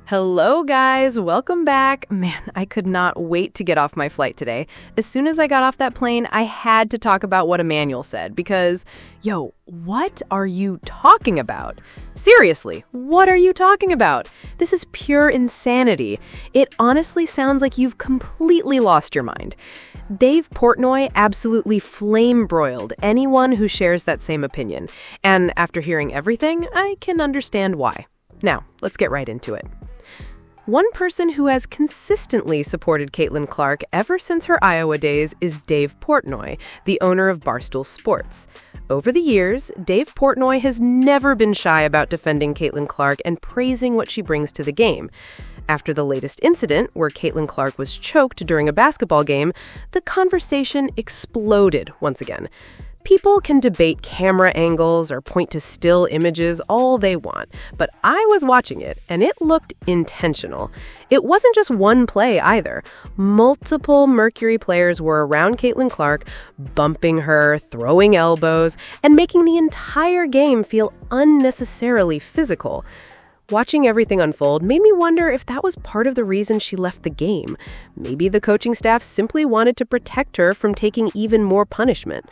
Hello, guys. Welcome back. Man, I could not wait to get off my flight today. As soon as I got off that plane, I had to talk about what Emmanuel said because, what are you talking about? Seriously, what are you talking about? This is pure insanity. It honestly sounds like you've completely lost your mind. Dave Portnoy absolutely flame-broiled anyone who shares that same opinion. And after hearing everything, I can understand why. Now, let's get right into it. One person who has consistently supported Caitlin Clark ever since her Iowa days is Dave Portnoy, the owner of Barstool Sports. Over the years, Dave Portnoy has never been shy about defending Caitlin Clark and praising what she brings to the game. After the latest incident, where Caitlin Clark was choked during a basketball game, the conversation exploded once again. People can debate camera angles or point to still images all they want, but I was watching it, and it looked intentional. It wasn't just one play either. Multiple Mercury players were around Caitlin Clark, bumping her, throwing elbows, and making the entire game feel unnecessarily physical. Watching everything unfold made me wonder if that was part of the reason she left the game. Maybe the coaching staff simply wanted to protect her from taking even more punishment.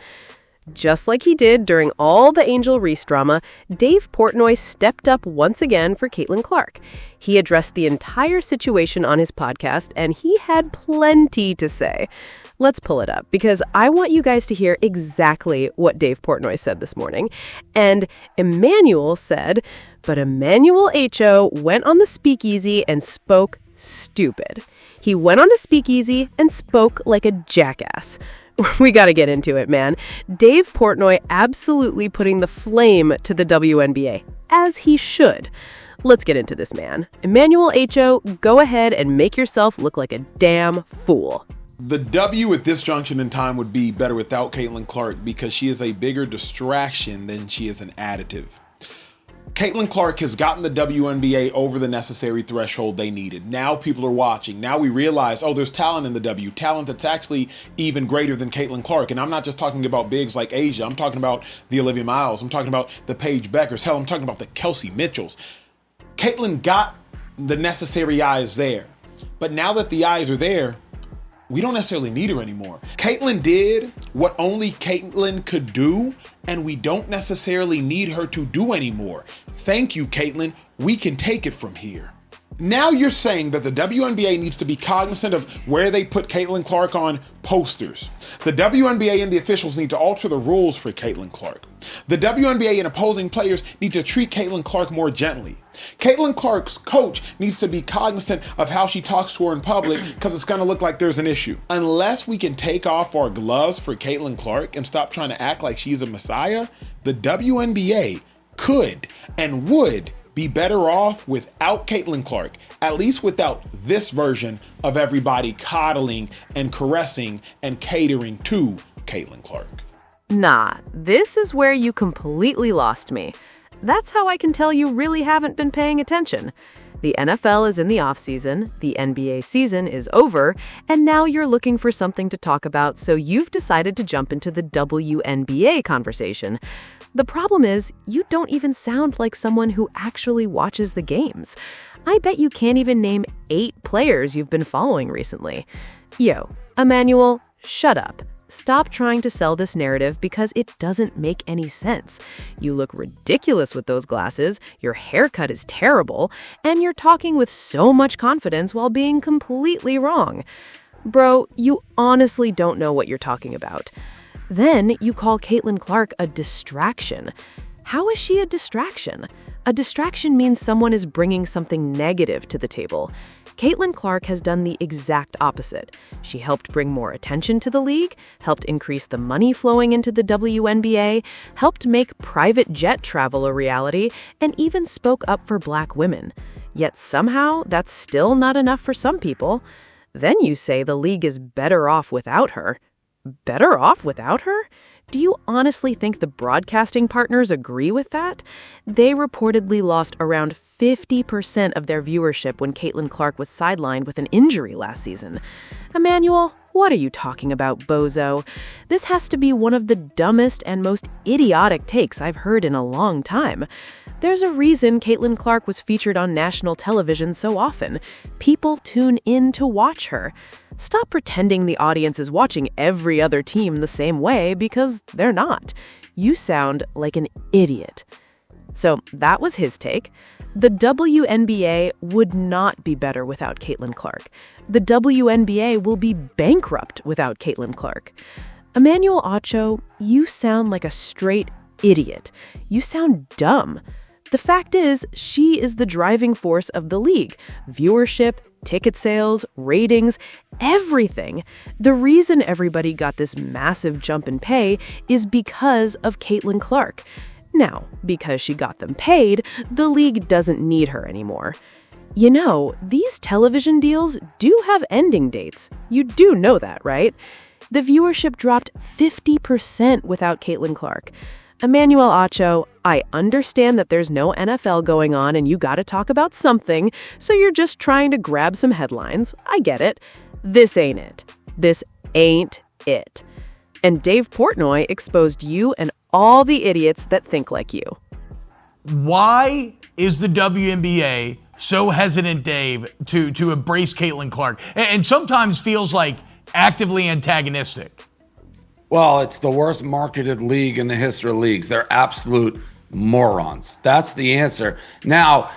Just like he did during all the Angel Reese drama, Dave Portnoy stepped up once again for Caitlin Clark. He addressed the entire situation on his podcast, and he had plenty to say. Let's pull it up, because I want you guys to hear exactly what Dave Portnoy said this morning. And Emmanuel said, but Emmanuel Acho went on the speakeasy and spoke stupid. He went on to speakeasy and spoke like a jackass. We got to get into it, man. Dave Portnoy absolutely putting the flame to the WNBA, as he should. Let's get into this, man. Emmanuel Acho, go ahead and make yourself look like a damn fool. The W at this junction in time would be better without Caitlin Clark because she is a bigger distraction than she is an additive. Caitlin Clark has gotten the WNBA over the necessary threshold they needed. Now people are watching. Now we realize, there's talent in the W. Talent that's actually even greater than Caitlin Clark. And I'm not just talking about bigs like Asia. I'm talking about the Olivia Miles. I'm talking about the Paige Beckers. Hell, I'm talking about the Kelsey Mitchells. Caitlin got the necessary eyes there. But now that the eyes are there, we don't necessarily need her anymore. Caitlin did what only Caitlin could do, and we don't necessarily need her to do anymore. Thank you, Caitlin. We can take it from here. Now you're saying that the WNBA needs to be cognizant of where they put Caitlin Clark on posters. The WNBA and the officials need to alter the rules for Caitlin Clark. The WNBA and opposing players need to treat Caitlin Clark more gently. Caitlin Clark's coach needs to be cognizant of how she talks to her in public because it's going to look like there's an issue. Unless we can take off our gloves for Caitlin Clark and stop trying to act like she's a messiah, the WNBA could and would be better off without Caitlin Clark, at least without this version of everybody coddling and caressing and catering to Caitlin Clark. Nah, this is where you completely lost me. That's how I can tell you really haven't been paying attention. The NFL is in the offseason, the NBA season is over, and now you're looking for something to talk about, so you've decided to jump into the WNBA conversation. The problem is, you don't even sound like someone who actually watches the games. I bet you can't even name 8 players you've been following recently. Emmanuel, shut up. Stop trying to sell this narrative because it doesn't make any sense. You look ridiculous with those glasses, your haircut is terrible, and you're talking with so much confidence while being completely wrong. Bro, you honestly don't know what you're talking about. Then you call Caitlin Clark a distraction. How is she a distraction? A distraction means someone is bringing something negative to the table. Caitlin Clark has done the exact opposite. She helped bring more attention to the league, helped increase the money flowing into the WNBA, helped make private jet travel a reality, and even spoke up for Black women. Yet somehow, that's still not enough for some people. Then you say the league is better off without her. Better off without her? Do you honestly think the broadcasting partners agree with that? They reportedly lost around 50% of their viewership when Caitlin Clark was sidelined with an injury last season. Emmanuel, What are you talking about, bozo? This has to be one of the dumbest and most idiotic takes I've heard in a long time. There's a reason Caitlin Clark was featured on national television so often. People tune in to watch her. Stop pretending the audience is watching every other team the same way, because they're not. You sound like an idiot. So that was his take. The WNBA would not be better without Caitlin Clark. The WNBA will be bankrupt without Caitlin Clark. Emmanuel Acho, you sound like a straight idiot. You sound dumb. The fact is, she is the driving force of the league. Viewership, ticket sales, ratings, everything. The reason everybody got this massive jump in pay is because of Caitlin Clark. Now, because she got them paid, the league doesn't need her anymore. You know, these television deals do have ending dates. You do know that, right? The viewership dropped 50% without Caitlin Clark. Emmanuel Acho, I understand that there's no NFL going on and you gotta talk about something, so you're just trying to grab some headlines. I get it. This ain't it. This ain't it. And Dave Portnoy exposed you and all the idiots that think like you. Why is the WNBA so hesitant, Dave, to embrace Caitlin Clark, and sometimes feels like actively antagonistic? Well, it's the worst marketed league in the history of leagues. They're absolute morons. That's the answer. Now,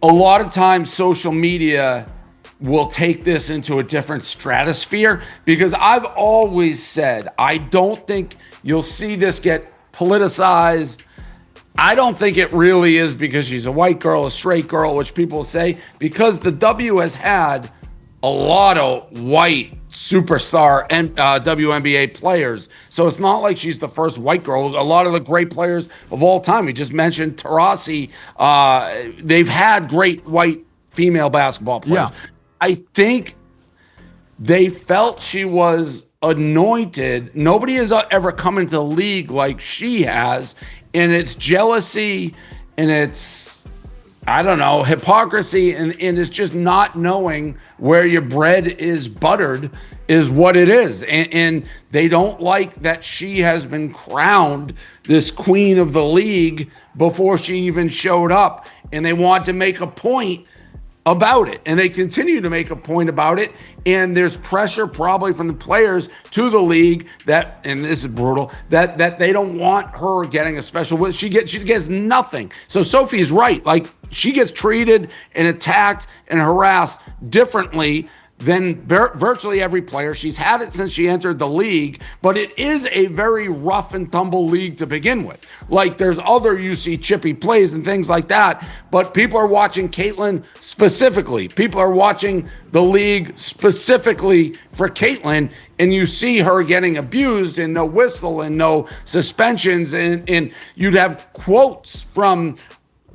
a lot of times social media will take this into a different stratosphere, because I've always said, I don't think you'll see this get politicized. I don't think it really is because she's a white girl, a straight girl, which people say, because the W has had a lot of white superstar and WNBA players. So it's not like she's the first white girl. A lot of the great players of all time, we just mentioned Taurasi, they've had great white female basketball players. Yeah. I think they felt she was anointed. Nobody has ever come into the league like she has. And it's jealousy and it's, I don't know, hypocrisy. And it's just not knowing where your bread is buttered is what it is. And they don't like that she has been crowned this queen of the league before she even showed up. And they want to make a point about it, and they continue to make a point about it, and there's pressure probably from the players to the league that, and this is brutal, that they don't want her getting a special. She gets nothing. So Sophie's right, like she gets treated and attacked and harassed differently than virtually every player. She's had it since she entered the league, but it is a very rough and tumble league to begin with. Like there's other UC chippy plays and things like that, but people are watching Caitlin specifically. People are watching the league specifically for Caitlin, and you see her getting abused and no whistle and no suspensions, and you'd have quotes from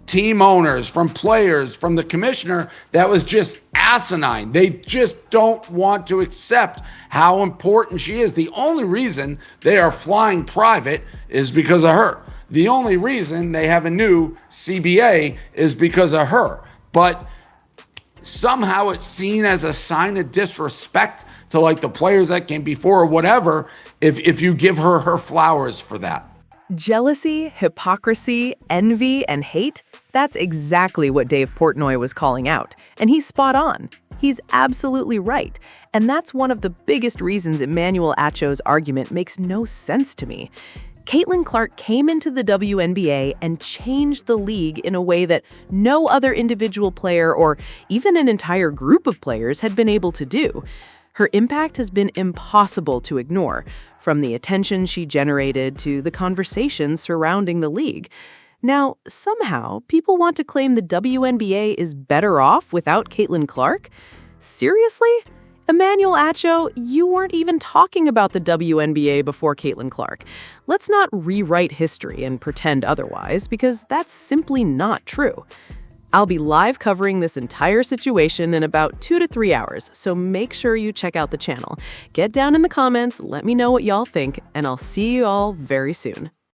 team owners, from players, from the commissioner that was just asinine. They just don't want to accept how important she is. The only reason they are flying private is because of her. The only reason they have a new CBA is because of her. But somehow it's seen as a sign of disrespect to like the players that came before or whatever if you give her her flowers for that. Jealousy, hypocrisy, envy, and hate, that's exactly what Dave Portnoy was calling out. And he's spot on. He's absolutely right. And that's one of the biggest reasons Emmanuel Acho's argument makes no sense to me. Caitlin Clark came into the WNBA and changed the league in a way that no other individual player or even an entire group of players had been able to do. Her impact has been impossible to ignore, from the attention she generated to the conversations surrounding the league. Now, somehow, people want to claim the WNBA is better off without Caitlin Clark? Seriously? Emmanuel Acho, you weren't even talking about the WNBA before Caitlin Clark. Let's not rewrite history and pretend otherwise, because that's simply not true. I'll be live covering this entire situation in about 2 to 3 hours, so make sure you check out the channel. Get down in the comments, let me know what y'all think, and I'll see you all very soon.